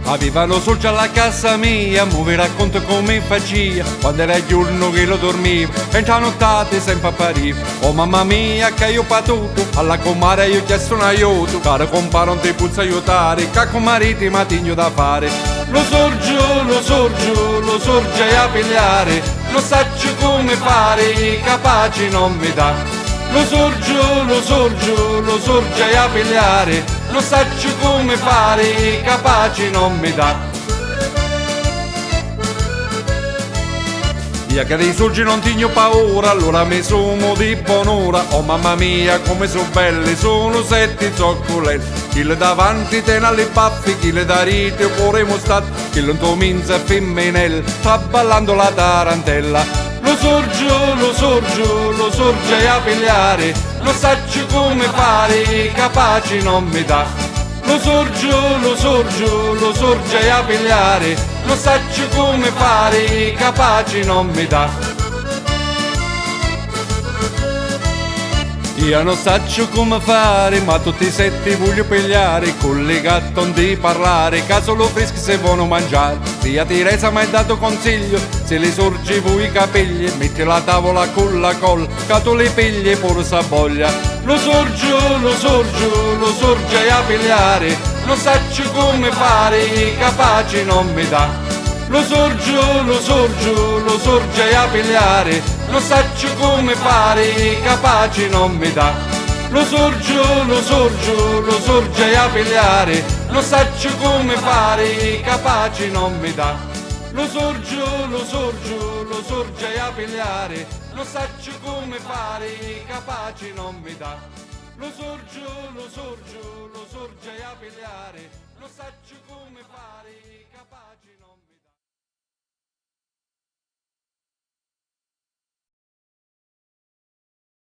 Avevano sorge alla casa mia, mo vi racconto come faccia quando era il giorno che lo dormivo e già nottate sempre appariva. Oh mamma mia che io patuto, alla comare io ho chiesto un aiuto, caro compare non ti puzza aiutare, che con mariti matigno da fare. Lo sorgio, lo sorgio, lo sorge a pigliare, lo saccio come fare, capaci non mi dà. Lo sorgio, lo sorgio, lo sorge a pigliare, lo saccio come fare, capaci non mi dà. Io che dei sorgi non tigno paura, allora mi sono di buon'ora. Oh mamma mia come sono belli, sono 7 zoccolelli. Chi le davanti tena le baffi, chi le da rite o cuore mostato, chi le intominza femminelle, sta ballando la tarantella. Lo sorgio, lo sorgio, lo sorge a pigliare, lo saccio come fare, capaci non mi dà. Lo sorgio, lo sorgio, lo sorge a pigliare, lo saccio come fare, capaci non mi dà. Io non saccio come fare, ma tutti i 7 voglio pigliare, con le gatte non di parlare, che solo freschi se vogliono mangiare. Zia Teresa mi ha dato consiglio, se le sorgi voi i capelli, metti la tavola con la colla, che tu le pigli e pure s'abboglia. Lo sorgio, lo sorgio, lo sorge a pigliare, lo saccio come fare, capaci non mi dà. Lo sorgio, lo sorgio, lo sorge a pigliare, lo saccio come fare, capaci non mi dà. Lo sorgio, lo sorgio, lo sorge a pigliare, lo saccio come fare, capaci non mi dà. Lo sorgio, lo sorgio, lo sorge a pigliare, lo saccio come fare, capaci non mi dà. Lo sorgio, lo sorgio, lo sorge a pigliare, lo saccio come fare, capaci.